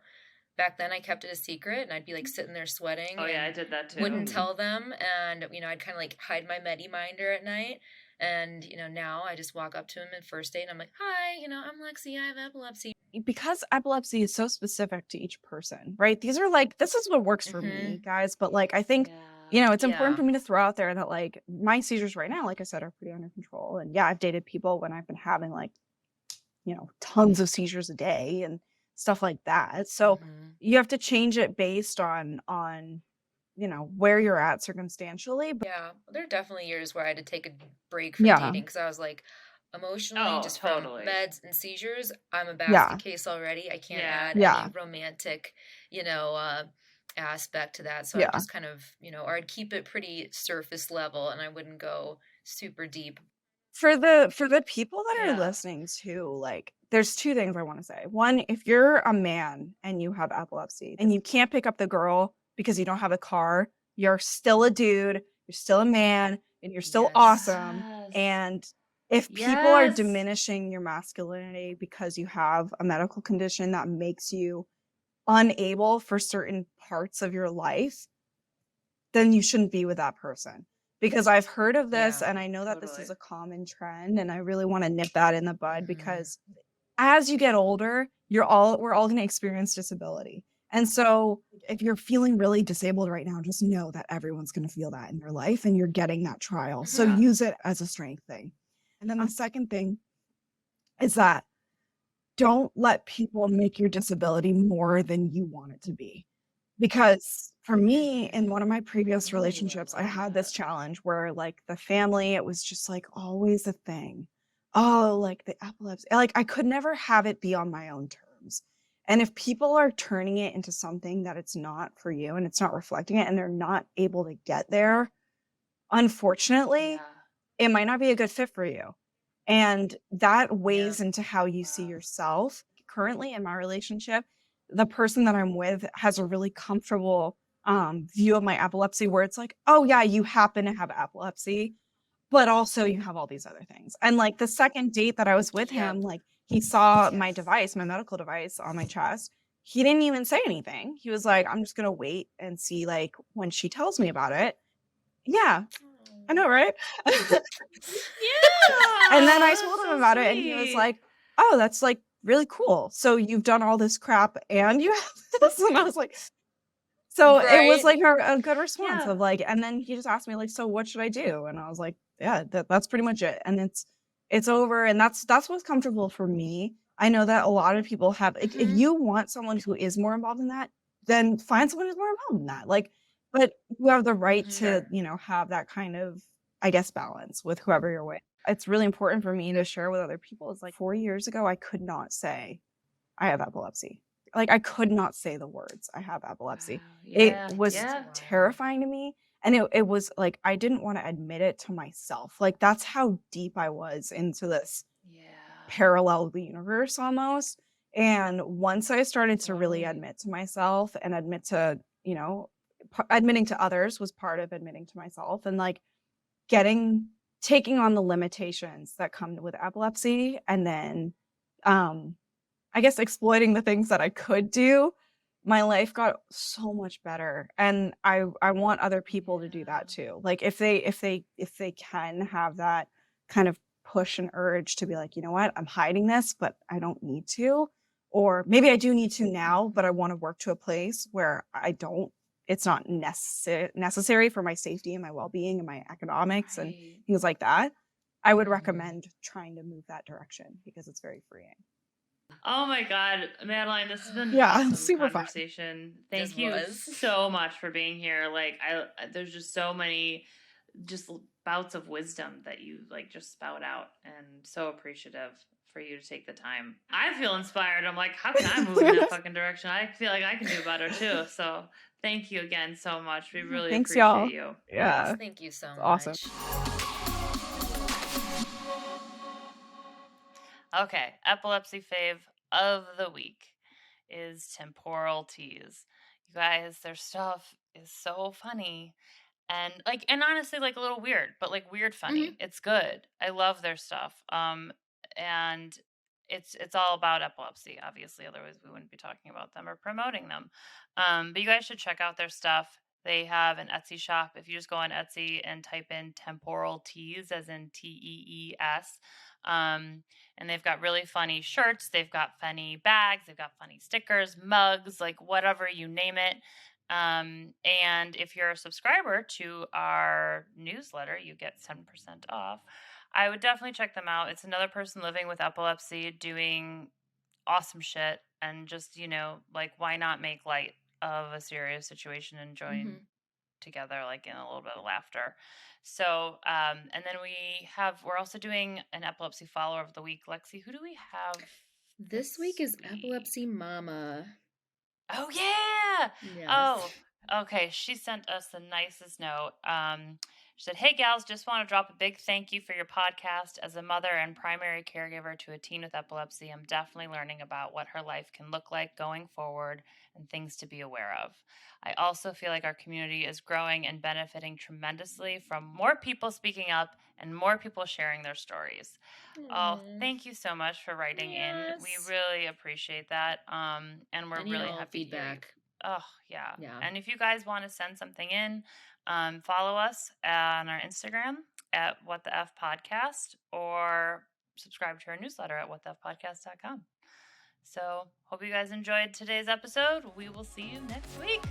back then I kept it a secret, and I'd be like sitting there sweating. Oh yeah, I did that too. Wouldn't tell them, and I'd kind of like hide my Mediminder at night. And now I just walk up to him at first date, and I'm like, "Hi, I'm Lexi. I have epilepsy." Because epilepsy is so specific to each person, right? This is what works for me, guys. But like, I think, it's important for me to throw out there that like my seizures right now, like I said, are pretty under control. And yeah, I've dated people when I've been having like, tons of seizures a day and stuff like that. So you have to change it based on where you're at circumstantially. But yeah, there are definitely years where I had to take a break from dating because I was like, emotionally, just from meds and seizures, I'm a basket case already. I can't add any romantic, aspect to that. So I just kind of, or I'd keep it pretty surface level, and I wouldn't go super deep. For the people that are listening to, like, there's two things I want to say. One, if you're a man and you have epilepsy and you can't pick up the girl because you don't have a car, you're still a dude, you're still a man, and you're still awesome. And if people are diminishing your masculinity because you have a medical condition that makes you unable for certain parts of your life, then you shouldn't be with that person. Because I've heard of this, and I know that this is a common trend, and I really want to nip that in the bud because as you get older, we're all going to experience disability. And so if you're feeling really disabled right now, just know that everyone's going to feel that in their life, and you're getting that trial. So use it as a strength thing. And then the second thing is that don't let people make your disability more than you want it to be. Because for me, in one of my previous relationships, I had this challenge where like the family, it was just like always a thing. Oh, like the epilepsy, like I could never have it be on my own terms. And if people are turning it into something that it's not for you and it's not reflecting it and they're not able to get there, unfortunately, it might not be a good fit for you. And that weighs into how you see yourself. Currently in my relationship, the person that I'm with has a really comfortable view of my epilepsy where it's like, oh yeah, you happen to have epilepsy, but also you have all these other things. And like the second date that I was with him, like he saw my device, my medical device on my chest. He didn't even say anything. He was like, I'm just going to wait and see like when she tells me about it. Yeah, I know, right? And then I told him about it and he was like, oh, that's like really cool. So you've done all this crap and you have this. And I was like, so it was like a good response of like, and then he just asked me like, so what should I do? And I was like, yeah, that's pretty much it. And it's over. And that's what's comfortable for me. I know that a lot of people have, if you want someone who is more involved in that, then find someone who's more involved in that. Like, but you have the right to, have that kind of, I guess, balance with whoever you're with. It's really important for me to share with other people. It's like 4 years ago, I could not say I have epilepsy. Like I could not say the words, I have epilepsy. It was terrifying to me. And it was like, I didn't want to admit it to myself. Like that's how deep I was into this parallel universe almost. And once I started to really admit to myself and admit to, admitting to others was part of admitting to myself and like taking on the limitations that come with epilepsy and then I guess exploiting the things that I could do, my life got so much better. And I want other people to do that too. Like if they can have that kind of push and urge to be like, you know what, I'm hiding this, but I don't need to. Or maybe I do need to now, but I want to work to a place where it's not necessary for my safety and my well-being and my economics and things like that. I would recommend trying to move that direction because it's very freeing. Oh my God, Madeleine, this has been an awesome super conversation. Thank you so much for being here. Like there's just so many just bouts of wisdom that you like just spout out, and so appreciative for you to take the time. I feel inspired. I'm like, how can I move in that fucking direction? I feel like I can do better too. So thank you again so much. We really appreciate y'all. you. Yeah. Yes, thank you so much. Awesome. Okay, epilepsy fave of the week is temporal tease. You guys, their stuff is so funny and honestly like a little weird, but like weird funny. It's good. I love their stuff. And it's all about epilepsy, obviously. Otherwise, we wouldn't be talking about them or promoting them. But you guys should check out their stuff. They have an Etsy shop. If you just go on Etsy and type in temporal tees, as in TEES, and they've got really funny shirts. They've got funny bags. They've got funny stickers, mugs, like whatever you name it. And if you're a subscriber to our newsletter, you get 7% off. I would definitely check them out. It's another person living with epilepsy doing awesome shit, and just, like, why not make light of a serious situation and join together, like, in a little bit of laughter. So, and then we're also doing an epilepsy follower of the week. Lexi, who do we have this week? Is Epilepsy Mama. Oh, yeah. Yes. Oh, okay. She sent us the nicest note. She said, "Hey, gals, just want to drop a big thank you for your podcast. As a mother and primary caregiver to a teen with epilepsy, I'm definitely learning about what her life can look like going forward and things to be aware of. I also feel like our community is growing and benefiting tremendously from more people speaking up and more people sharing their stories." Oh, thank you so much for writing in. We really appreciate that. And we're really happy feedback. to hear you. Oh, yeah. And if you guys want to send something in, follow us on our Instagram at What the F Podcast, or subscribe to our newsletter at whatthefpodcast.com. So, hope you guys enjoyed today's episode. We will see you next week.